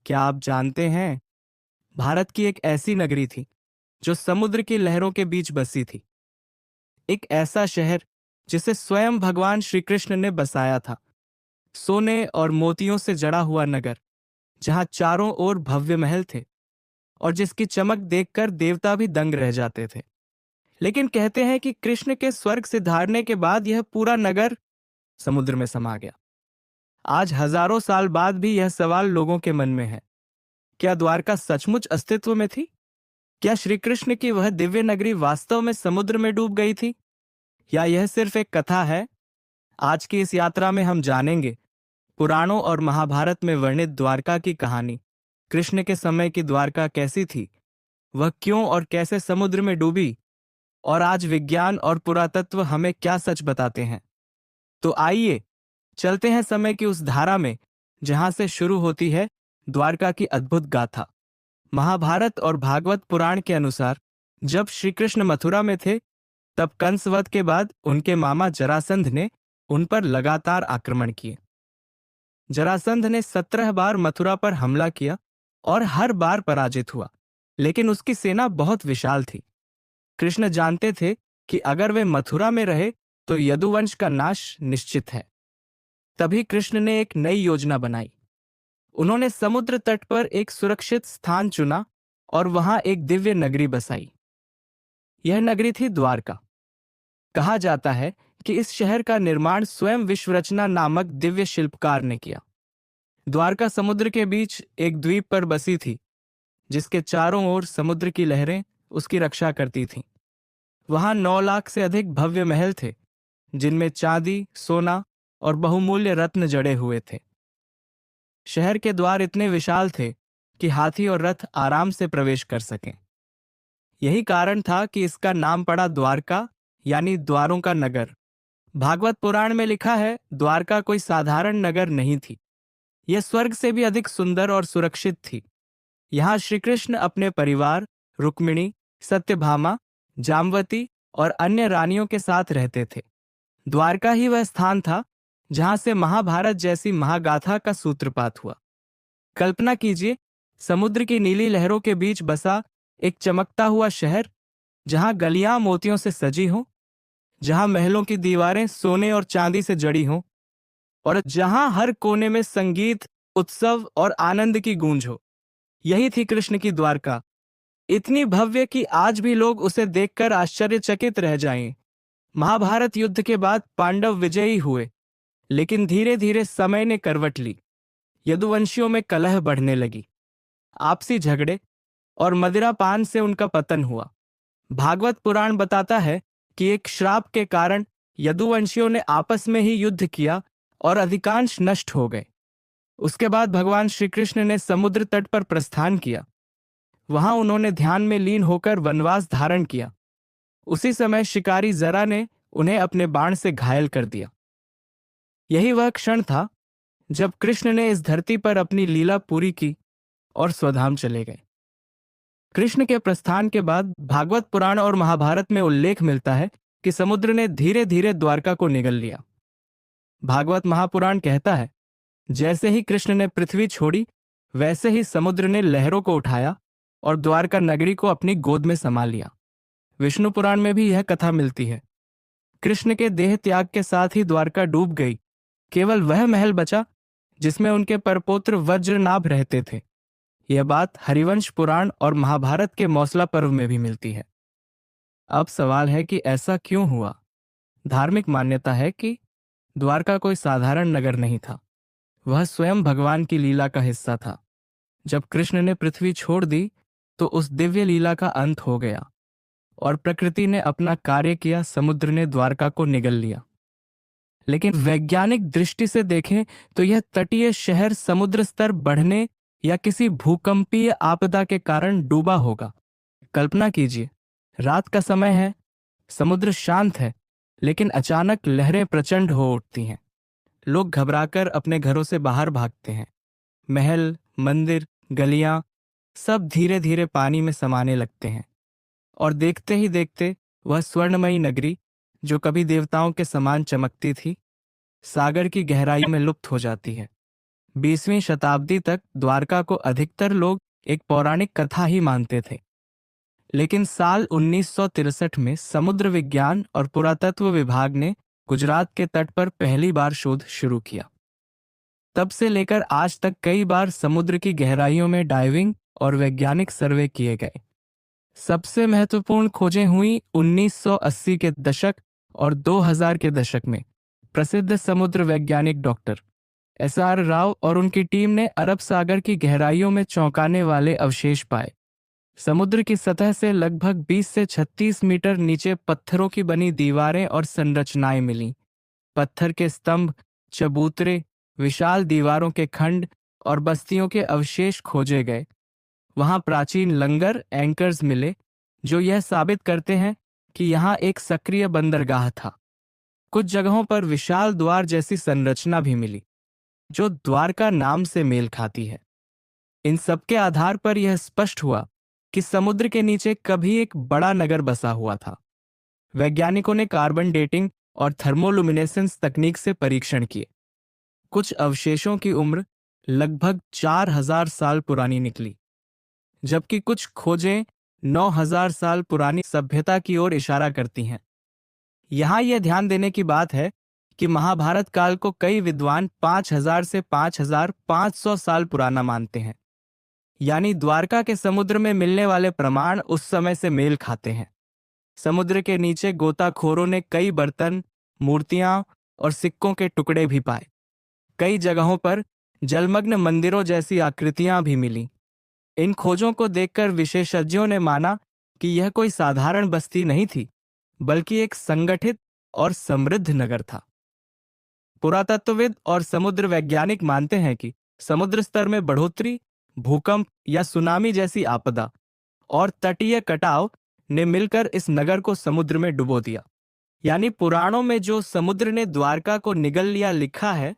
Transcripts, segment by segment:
क्या आप जानते हैं, भारत की एक ऐसी नगरी थी जो समुद्र की लहरों के बीच बसी थी। एक ऐसा शहर जिसे स्वयं भगवान श्री कृष्ण ने बसाया था। सोने और मोतियों से जड़ा हुआ नगर, जहां चारों ओर भव्य महल थे और जिसकी चमक देखकर देवता भी दंग रह जाते थे। लेकिन कहते हैं कि कृष्ण के स्वर्ग से धारने के बाद यह पूरा नगर समुद्र में समा गया। आज हजारों साल बाद भी यह सवाल लोगों के मन में है, क्या द्वारका सचमुच अस्तित्व में थी? क्या श्री कृष्ण की वह दिव्य नगरी वास्तव में समुद्र में डूब गई थी, या यह सिर्फ एक कथा है? आज की इस यात्रा में हम जानेंगे पुराणों और महाभारत में वर्णित द्वारका की कहानी। कृष्ण के समय की द्वारका कैसी थी, वह क्यों और कैसे समुद्र में डूबी, और आज विज्ञान और पुरातत्व हमें क्या सच बताते हैं। तो आइए चलते हैं समय की उस धारा में जहां से शुरू होती है द्वारका की अद्भुत गाथा। महाभारत और भागवत पुराण के अनुसार जब श्री कृष्ण मथुरा में थे, तब कंसवध के बाद उनके मामा जरासंध ने उन पर लगातार आक्रमण किए। जरासंध ने 17 बार मथुरा पर हमला किया और हर बार पराजित हुआ, लेकिन उसकी सेना बहुत विशाल थी। कृष्ण जानते थे कि अगर वे मथुरा में रहे तो यदुवंश का नाश निश्चित है। तभी कृष्ण ने एक नई योजना बनाई। उन्होंने समुद्र तट पर एक सुरक्षित स्थान चुना और वहां एक दिव्य नगरी बसाई। यह नगरी थी द्वारका। कहा जाता है कि इस शहर का निर्माण स्वयं विश्वरचना नामक दिव्य शिल्पकार ने किया। द्वारका समुद्र के बीच एक द्वीप पर बसी थी, जिसके चारों ओर समुद्र की लहरें उसकी रक्षा करती थीं। वहां 9 लाख से अधिक भव्य महल थे, जिनमें चांदी, सोना और बहुमूल्य रत्न जड़े हुए थे। शहर के द्वार इतने विशाल थे कि हाथी और रथ आराम से प्रवेश कर सकें। यही कारण था कि इसका नाम पड़ा द्वारका, यानी द्वारों का नगर। भागवत पुराण में लिखा है, द्वारका कोई साधारण नगर नहीं थी। यह स्वर्ग से भी अधिक सुंदर और सुरक्षित थी। यहाँ श्री कृष्ण अपने परिवार, रुक्मिणी, सत्यभामा, जामवती और अन्य रानियों के साथ रहते थे। द्वारका ही वह स्थान था जहां से महाभारत जैसी महागाथा का सूत्रपात हुआ। कल्पना कीजिए, समुद्र की नीली लहरों के बीच बसा एक चमकता हुआ शहर, जहां गलियां मोतियों से सजी हों, जहां महलों की दीवारें सोने और चांदी से जड़ी हों, और जहां हर कोने में संगीत, उत्सव और आनंद की गूंज हो। यही थी कृष्ण की द्वारका, इतनी भव्य कि आज भी लोग उसे देखकर आश्चर्यचकित रह जाएं। महाभारत युद्ध के बाद पांडव विजयी हुए, लेकिन धीरे धीरे समय ने करवट ली। यदुवंशियों में कलह बढ़ने लगी, आपसी झगड़े और मदिरापान से उनका पतन हुआ। भागवत पुराण बताता है कि एक श्राप के कारण यदुवंशियों ने आपस में ही युद्ध किया और अधिकांश नष्ट हो गए। उसके बाद भगवान श्री कृष्ण ने समुद्र तट पर प्रस्थान किया। वहां उन्होंने ध्यान में लीन होकर वनवास धारण किया। उसी समय शिकारी जरा ने उन्हें अपने बाण से घायल कर दिया। यही वह क्षण था जब कृष्ण ने इस धरती पर अपनी लीला पूरी की और स्वधाम चले गए। कृष्ण के प्रस्थान के बाद भागवत पुराण और महाभारत में उल्लेख मिलता है कि समुद्र ने धीरे धीरे द्वारका को निगल लिया। भागवत महापुराण कहता है, जैसे ही कृष्ण ने पृथ्वी छोड़ी, वैसे ही समुद्र ने लहरों को उठाया और द्वारका नगरी को अपनी गोद में समा लिया। विष्णु पुराण में भी यह कथा मिलती है। कृष्ण के देह त्याग के साथ ही द्वारका डूब गई। केवल वह महल बचा जिसमें उनके परपौत्र वज्रनाभ रहते थे। यह बात हरिवंश पुराण और महाभारत के मौसला पर्व में भी मिलती है। अब सवाल है कि ऐसा क्यों हुआ? धार्मिक मान्यता है कि द्वारका कोई साधारण नगर नहीं था। वह स्वयं भगवान की लीला का हिस्सा था। जब कृष्ण ने पृथ्वी छोड़ दी, तो उस दिव्य लीला का अंत हो गया और प्रकृति ने अपना कार्य किया, समुद्र ने द्वारका को निगल लिया। लेकिन वैज्ञानिक दृष्टि से देखें तो यह तटीय शहर समुद्र स्तर बढ़ने या किसी भूकंपीय आपदा के कारण डूबा होगा। कल्पना कीजिए, रात का समय है, समुद्र शांत है, लेकिन अचानक लहरें प्रचंड हो उठती हैं। लोग घबराकर अपने घरों से बाहर भागते हैं। महल, मंदिर, गलियां सब धीरे धीरे पानी में समाने लगते हैं, और देखते ही देखते वह स्वर्णमयी नगरी, जो कभी देवताओं के समान चमकती थी, सागर की गहराई में लुप्त हो जाती है। 20वीं शताब्दी तक द्वारका को अधिकतर लोग एक पौराणिक कथा ही मानते थे। लेकिन साल 1963 में समुद्र विज्ञान और पुरातत्व विभाग ने गुजरात के तट पर पहली बार शोध शुरू किया। तब से लेकर आज तक कई बार समुद्र की गहराइयों में डाइविंग और वैज्ञानिक सर्वे किए गए। सबसे महत्वपूर्ण खोजें हुई 1980 के दशक और 2000 के दशक में। प्रसिद्ध समुद्र वैज्ञानिक डॉक्टर SR राव और उनकी टीम ने अरब सागर की गहराइयों में चौंकाने वाले अवशेष पाए। समुद्र की सतह से लगभग 20 से 36 मीटर नीचे पत्थरों की बनी दीवारें और संरचनाएं मिलीं। पत्थर के स्तंभ, चबूतरे, विशाल दीवारों के खंड और बस्तियों के अवशेष खोजे गए। वहां प्राचीन लंगर एंकर्स मिले जो यह साबित करते हैं कि यहां एक सक्रिय बंदरगाह था। कुछ जगहों पर विशाल द्वार जैसी संरचना भी मिली जो द्वारका नाम से मेल खाती है। इन सब के आधार पर यह स्पष्ट हुआ कि समुद्र के नीचे कभी एक बड़ा नगर बसा हुआ था। वैज्ञानिकों ने कार्बन डेटिंग और थर्मोलुमिनेसेंस तकनीक से परीक्षण किए। कुछ अवशेषों की उम्र लगभग 4000 साल पुरानी निकली, जबकि कुछ खोजें 9000 साल पुरानी सभ्यता की ओर इशारा करती हैं। यहां यह ध्यान देने की बात है कि महाभारत काल को कई विद्वान 5000 से 5500 साल पुराना मानते हैं। यानी द्वारका के समुद्र में मिलने वाले प्रमाण उस समय से मेल खाते हैं। समुद्र के नीचे गोताखोरों ने कई बर्तन, मूर्तियां और सिक्कों के टुकड़े भी पाए। कई जगहों पर जलमग्न मंदिरों जैसी आकृतियां भी मिली। इन खोजों को देखकर विशेषज्ञों ने माना कि यह कोई साधारण बस्ती नहीं थी, बल्कि एक संगठित और समृद्ध नगर था। पुरातत्वविद और समुद्र वैज्ञानिक मानते हैं कि समुद्र स्तर में बढ़ोतरी, भूकंप या सुनामी जैसी आपदा और तटीय कटाव ने मिलकर इस नगर को समुद्र में डुबो दिया। यानी पुराणों में जो समुद्र ने द्वारका को निगल लिया लिखा है,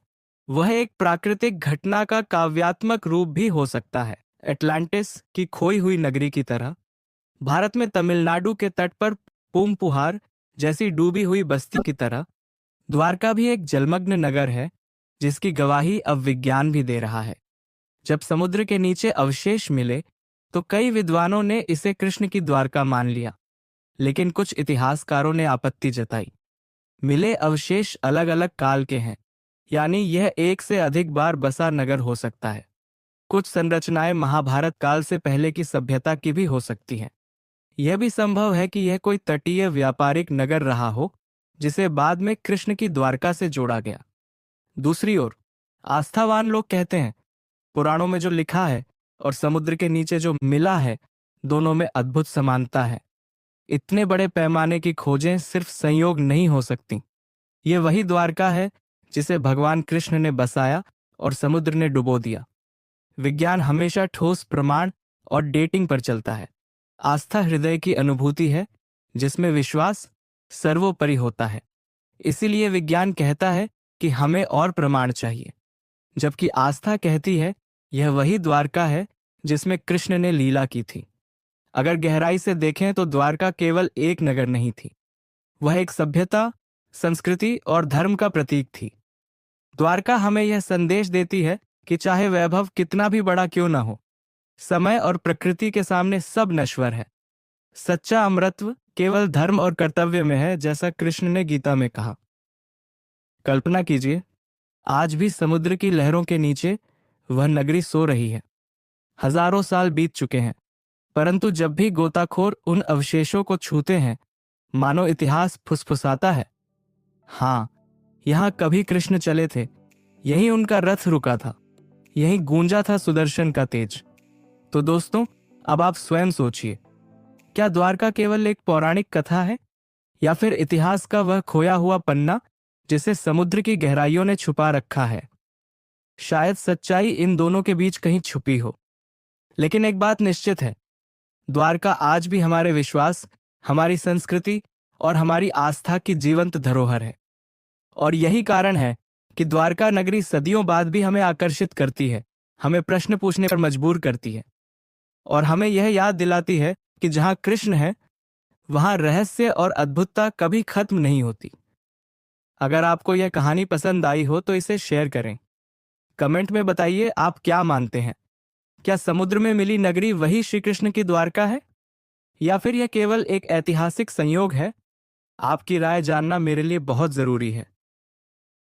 वह एक प्राकृतिक घटना का काव्यात्मक रूप भी हो सकता है। एटलांटिस की खोई हुई नगरी की तरह भारत में तमिलनाडु के तट पर पूमपुहार जैसी डूबी हुई बस्ती की तरह द्वारका भी एक जलमग्न नगर है, जिसकी गवाही अब विज्ञान भी दे रहा है। जब समुद्र के नीचे अवशेष मिले तो कई विद्वानों ने इसे कृष्ण की द्वारका मान लिया, लेकिन कुछ इतिहासकारों ने आपत्ति जताई। मिले अवशेष अलग अलग काल के हैं, यानी यह एक से अधिक बार बसा नगर हो सकता है। कुछ संरचनाएं महाभारत काल से पहले की सभ्यता की भी हो सकती हैं। यह भी संभव है कि यह कोई तटीय व्यापारिक नगर रहा हो जिसे बाद में कृष्ण की द्वारका से जोड़ा गया। दूसरी ओर आस्थावान लोग कहते हैं पुराणों में जो लिखा है और समुद्र के नीचे जो मिला है, दोनों में अद्भुत समानता है। इतने बड़े पैमाने की खोजें सिर्फ संयोग नहीं हो सकती। ये वही द्वारका है जिसे भगवान कृष्ण ने बसाया और समुद्र ने डुबो दिया। विज्ञान हमेशा ठोस प्रमाण और डेटिंग पर चलता है। आस्था हृदय की अनुभूति है जिसमें विश्वास सर्वोपरि होता है। इसीलिए विज्ञान कहता है कि हमें और प्रमाण चाहिए, जबकि आस्था कहती है यह वही द्वारका है जिसमें कृष्ण ने लीला की थी। अगर गहराई से देखें तो द्वारका केवल एक नगर नहीं थी, वह एक सभ्यता, संस्कृति और धर्म का प्रतीक थी। द्वारका हमें यह संदेश देती है कि चाहे वैभव कितना भी बड़ा क्यों न हो, समय और प्रकृति के सामने सब नश्वर है। सच्चा अमरत्व केवल धर्म और कर्तव्य में है, जैसा कृष्ण ने गीता में कहा। कल्पना कीजिए, आज भी समुद्र की लहरों के नीचे वह नगरी सो रही है। हजारों साल बीत चुके हैं, परंतु जब भी गोताखोर उन अवशेषों को छूते हैं, मानो इतिहास फुसफुसाता है। हाँ, यहां कभी कृष्ण चले थे, यहीं उनका रथ रुका था, यहीं गूंजा था सुदर्शन का तेज। तो दोस्तों, अब आप स्वयं सोचिए, क्या द्वारका केवल एक पौराणिक कथा है या फिर इतिहास का वह खोया हुआ पन्ना जिसे समुद्र की गहराइयों ने छुपा रखा है? शायद सच्चाई इन दोनों के बीच कहीं छुपी हो। लेकिन एक बात निश्चित है, द्वारका आज भी हमारे विश्वास, हमारी संस्कृति और हमारी आस्था की जीवंत धरोहर है। और यही कारण है कि द्वारका नगरी सदियों बाद भी हमें आकर्षित करती है, हमें प्रश्न पूछने पर मजबूर करती है और हमें यह याद दिलाती है कि जहां कृष्ण है, वहां रहस्य और अद्भुतता कभी खत्म नहीं होती। अगर आपको यह कहानी पसंद आई हो तो इसे शेयर करें, कमेंट में बताइए आप क्या मानते हैं। क्या समुद्र में मिली नगरी वही श्री कृष्ण की द्वारका है, या फिर यह केवल एक ऐतिहासिक संयोग है? आपकी राय जानना मेरे लिए बहुत जरूरी है।